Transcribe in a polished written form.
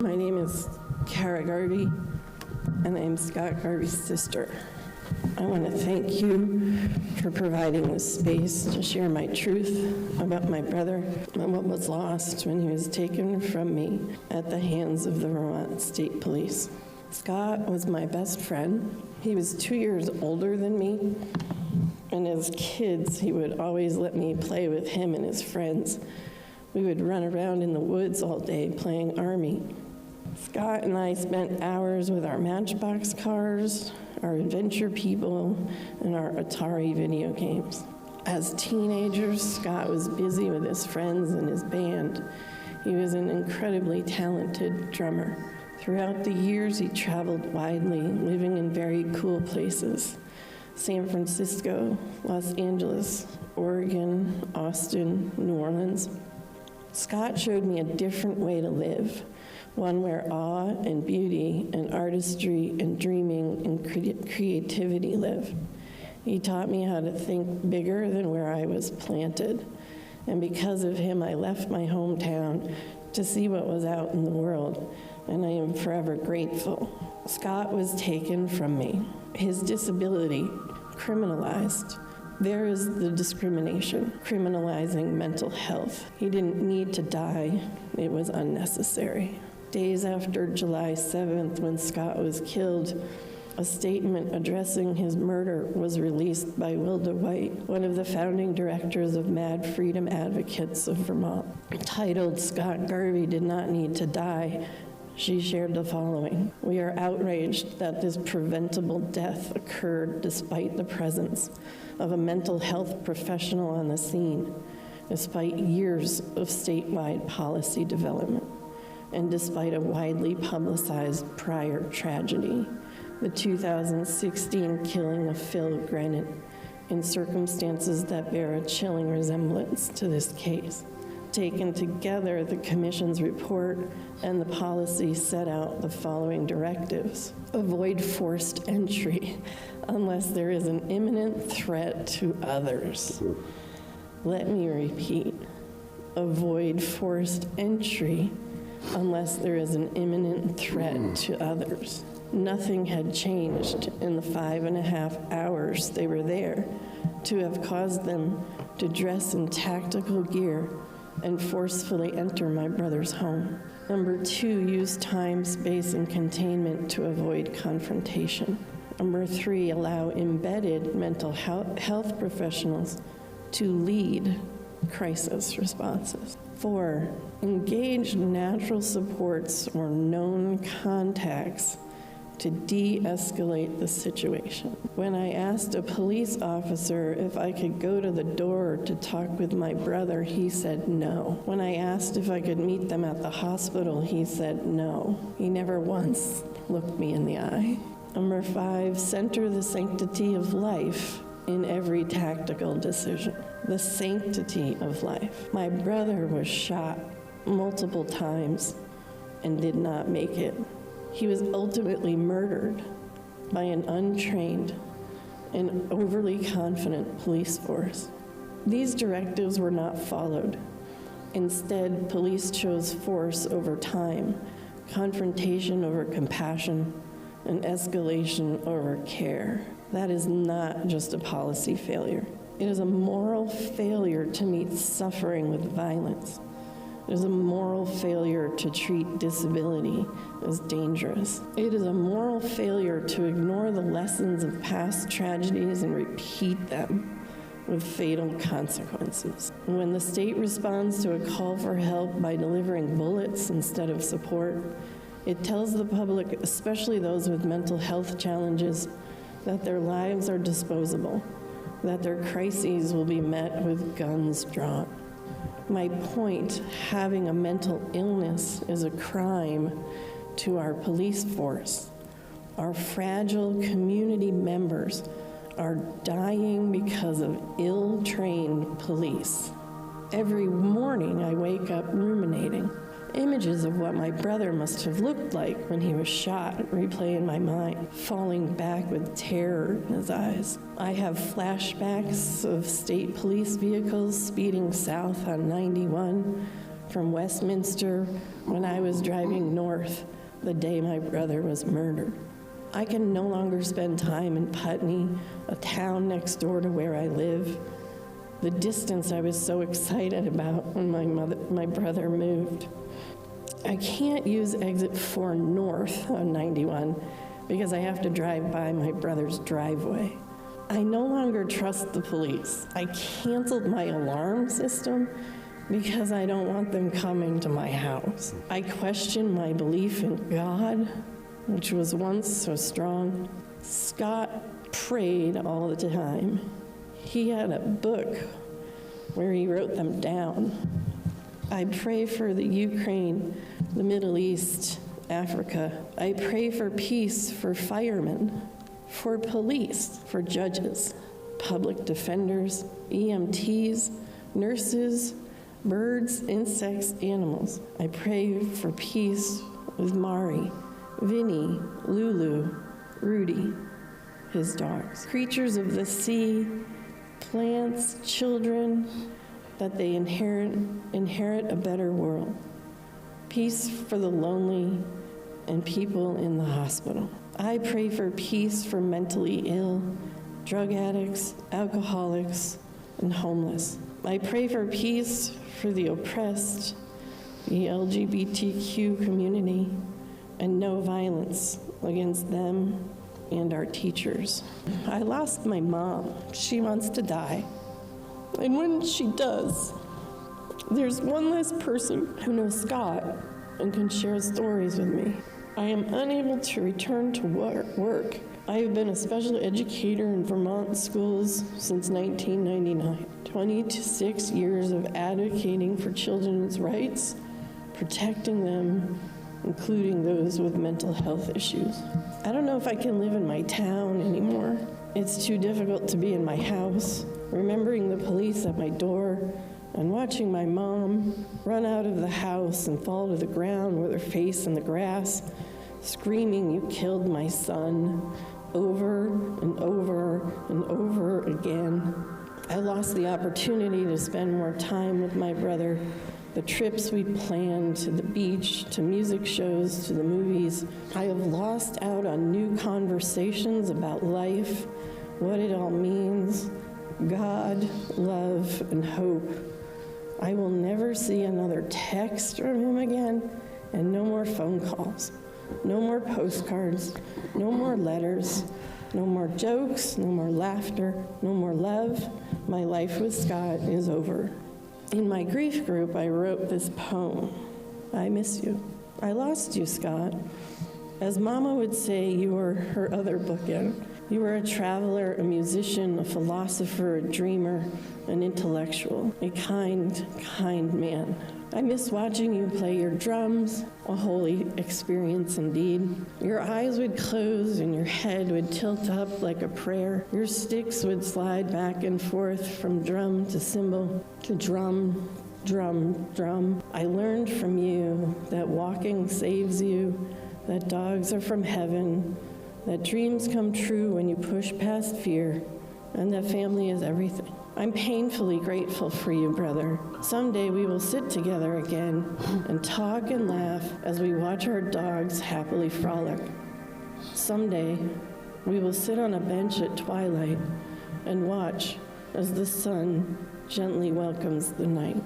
My name is Kara Garvey, and I'm Scott Garvey's sister. I want to thank you for providing this space to share my truth about my brother and what was lost when he was taken from me at the hands of the Vermont State Police. Scott was my best friend. He was 2 years older than me, and as kids, he would always let me play with him and his friends. We would run around in the woods all day playing Army. Scott and I spent hours with our Matchbox cars, our Adventure People, and our Atari video games. As teenagers, Scott was busy with his friends and his band. He was an incredibly talented drummer. Throughout the years, he traveled widely, living in very cool places: San Francisco, Los Angeles, Oregon, Austin, New Orleans. Scott showed me a different way to live, one where awe and beauty and artistry and dreaming and creativity live. He taught me how to think bigger than where I was planted. And because of him, I left my hometown to see what was out in the world, and I am forever grateful. Scott was taken from me, his disability criminalized. There is the discrimination, criminalizing mental health. He didn't need to die. It was unnecessary. Days after July 7th, when Scott was killed, a statement addressing his murder was released by Wilda White, one of the founding directors of Mad Freedom Advocates of Vermont. Titled, "Scott Garvey Did Not Need to Die," she shared the following: "We are outraged that this preventable death occurred despite the presence of a mental health professional on the scene, despite years of statewide policy development, and despite a widely publicized prior tragedy, the 2016 killing of Phil Grennan, in circumstances that bear a chilling resemblance to this case. Taken together, the Commission's report and the policy set out the following directives: avoid forced entry unless there is an imminent threat to others." Let me repeat: avoid forced entry unless there is an imminent threat to others. Nothing had changed in the 5.5 hours they were there to have caused them to dress in tactical gear and forcefully enter my brother's home. Number 2, use time, space, and containment to avoid confrontation. Number 3, allow embedded mental health professionals to lead crisis responses. 4, engage natural supports or known contacts to de-escalate the situation. When I asked a police officer if I could go to the door to talk with my brother, he said no. When I asked if I could meet them at the hospital, he said no. He never once looked me in the eye. Number 5, center the sanctity of life in every tactical decision. The sanctity of life. My brother was shot multiple times and did not make it. He was ultimately murdered by an untrained and overly confident police force. These directives were not followed. Instead, police chose force over time, confrontation over compassion, and escalation over care. That is not just a policy failure. It is a moral failure to meet suffering with violence. It is a moral failure to treat disability as dangerous. It is a moral failure to ignore the lessons of past tragedies and repeat them with fatal consequences. When the state responds to a call for help by delivering bullets instead of support, it tells the public, especially those with mental health challenges, that their lives are disposable, that their crises will be met with guns drawn. My point, having a mental illness is a crime to our police force. Our fragile community members are dying because of ill-trained police. Every morning I wake up ruminating. Images of what my brother must have looked like when he was shot replay in my mind, falling back with terror in his eyes. I have flashbacks of state police vehicles speeding south on 91, from Westminster when I was driving north the day my brother was murdered. I can no longer spend time in Putney, a town next door to where I live. The distance I was so excited about when my brother moved. I can't use exit 4 north on 91 because I have to drive by my brother's driveway. I no longer trust the police. I canceled my alarm system because I don't want them coming to my house. I question my belief in God, which was once so strong. Scott prayed all the time. He had a book where he wrote them down. I pray for the Ukraine, the Middle East, Africa. I pray for peace for firemen, for police, for judges, public defenders, EMTs, nurses, birds, insects, animals. I pray for peace with Mari, Vinny, Lulu, Rudy, his dogs, creatures of the sea, plants, children, that they inherit a better world. Peace for the lonely and people in the hospital. I pray for peace for mentally ill, drug addicts, alcoholics, and homeless. I pray for peace for the oppressed, the LGBTQ community, and no violence against them and our teachers. I lost my mom. She wants to die. And when she does, there's one less person who knows Scott and can share stories with me. I am unable to return to work. I have been a special educator in Vermont schools since 1999. 26 years of advocating for children's rights, protecting them, including those with mental health issues. I don't know if I can live in my town anymore. It's too difficult to be in my house, remembering the police at my door and watching my mom run out of the house and fall to the ground with her face in the grass, screaming, "You killed my son," over and over and over again. I lost the opportunity to spend more time with my brother. The trips we planned to the beach, to music shows, to the movies. I have lost out on new conversations about life, what it all means, God, love, and hope. I will never see another text from him again, and no more phone calls, no more postcards, no more letters, no more jokes, no more laughter, no more love. My life with Scott is over. In my grief group, I wrote this poem. I miss you. I lost you, Scott. As Mama would say, you were her other bookend. You were a traveler, a musician, a philosopher, a dreamer, an intellectual, a kind, kind man. I miss watching you play your drums, a holy experience indeed. Your eyes would close and your head would tilt up like a prayer. Your sticks would slide back and forth from drum to cymbal to drum, drum, drum. I learned from you that walking saves you, that dogs are from heaven, that dreams come true when you push past fear, and that family is everything. I'm painfully grateful for you, brother. Someday we will sit together again and talk and laugh as we watch our dogs happily frolic. Someday we will sit on a bench at twilight and watch as the sun gently welcomes the night.